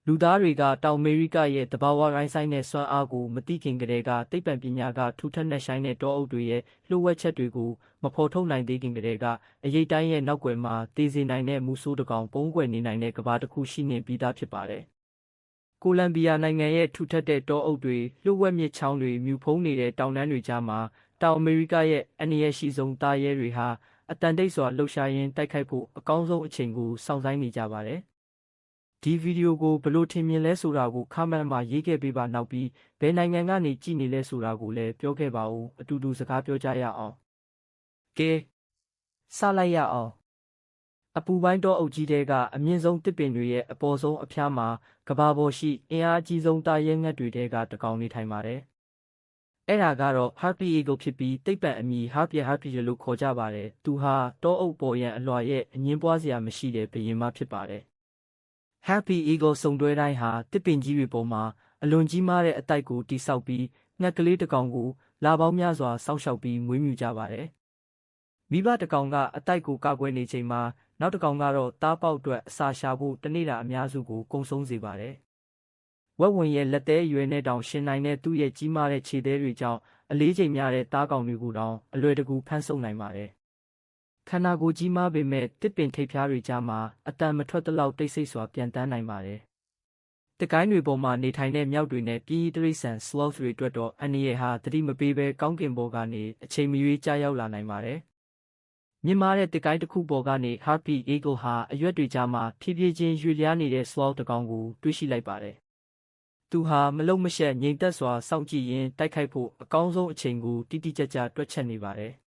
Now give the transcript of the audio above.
လူသားတွေကတောင်အမေရိကရဲ့သဘာဝရိုင်းဆိုင်တဲ့စွမ်းအားကိုမသိခင်ကတည်းကသိပ္ပံပညာကထူထပ်နှက်ဆိုင်တဲ့တောအုပ်တွေရဲ့လှို့ဝှက်ချက်တွေကိုမဖော်ထုတ်နိုင်သေးခင်ကတည်းကအရေးတိုင်းရဲ့နောက်ွယ်မှာတည်စေနိုင်တဲ့မူဆိုးတစ်ကောင်ပုံကွယ်နေနိုင်တဲ့ကဘာတစ်ခုရှိနေပြီးသားဖြစ်ပါတယ်။ကိုလံဘီယာနိုင်ငံရဲ့ထူထပ်တဲ့တောအုပ်တွေလှို့ဝှက်မြစ်ချောင်းတွေမြူဖုံးနေတဲ့တောင်တန်းတွေကြားမှာတောင်အမေရိကရဲ့အန္တရာယ်ရှိဆုံးသားရဲတွေဟာအတန်တိတ်စွာလှုပ်ရှားရင်းတိုက်ခိုက်ဖို့အကောင်းဆုံးအချိန်ကိုစောင့်ဆိုင်းနေကြပါတယ်။ဒီဗီဒီယိုကိုဘလို့ထင်မြင်လဲဆိုတာကိုခမန့်မှာရေးခဲ့ပေးပါနောက်ပြီးဘယ်နိုင်ငံကနေကြည့်နေလဲဆိုတာကိုလည်းပြောခဲ့ပါဦးအတူတူစကားပြောကြရအောင်ကဲစလိုက်ရအောင်အပူပိုင်းတောအုပ်ကြီးတဲကအမြင့်ဆုံးတစ်ပင်တွေရဲ့အပေါ်ဆုံးအဖျားမှာကဘာပေါ်ရှိအင်အားအကြီးဆုံးတာရဲငှက်တွေတဲကတကောင်နေထိုင်ပါတယ်အဲ့ဒါကတော့ Harpy Eagle ဖြစ်ပြီးတိတ်ပံအမည် Harpy လို့ခေါ်ကြပါတယ်သူဟာတောအုပ်ပေါ်ရန်အလွှာရဲ့အငင်းပွားစရာမရှိတဲ့ဘရင်မဖြစ်ပါတယ်Harpy Eagle စုံတွဲတိုင်းဟာတစ်ပင်ကြီးတွေပေါ်မှာအလွန်ကြီးမားတဲ့အတိုက်ကိုတိဆောက်ပြီးငှက်ကလေးတစ်ကောင်ကိုလာပေါင်းများစွာစောင့်ရှောက်ပြီးမွေးမြူကြပါတယ်။မိဘတစ်ကောင်ကအတိုက်ကိုကာကွယ်နေချိန်မှာနောက်တစ်ကောင်ကတော့သားပေါက်အတွက်အစာရှာဖို့တနေ့တာအများစုကိုကုံဆုံးစေပါတယ်။ဝက်ဝင်ရဲ့လက်သေးအရွယ်နဲ့တောင်ရှင်နိုင်တဲ့သူ့ရဲ့ကြီးမားတဲ့ခြေသေးတွေကြောင့်အလေးချိန်များတဲ့သားကောင်တွေကိုတောင်အလွယ်တကူဖမ်းဆုပ်နိုင်ပါတယ်။ခန္ဓာကိုယ်ကြီးမားပေမဲ့တစ်ပင်ထိပ်ဖျားတွေကြားမှာအတန်မထွက်သလောက်တိတ်ဆိတ်စွာပြန်တန်းနိုင်ပါတယ်။တကိုင်းတွေပေါ်မှာနေထိုင်တဲ့မြောက်တွေနဲ့ပြည်တိရစ္ဆာန် sloth တွေအတွက်တော့အန္တရာယ်ဟာသတိမပေးဘဲကောင်းကင်ဘော်ကနေအချိန်မရွေးကြားရောက်လာနိုင်ပါတယ်။မြင့်မားတဲ့တကိုင်းတစ်ခုပေါ်ကနေ Harpy Eagle ဟာအရွက်တွေကြားမှာဖြည်းဖြည်းချင်းရွေ့လျားနေတဲ့ sloth တစ်ကောင်ကိုတွေ့ရှိလိုက်ပါတယ်။သူဟာမလုံမရှက်ငြိမ်သက်စွာစောင့်ကြည့်ရင်းတိုက်ခိုက်ဖို့အကောင်းဆုံးအချိန်ကိုတိတိကျကျတွက်ချက်နေပါတယ်။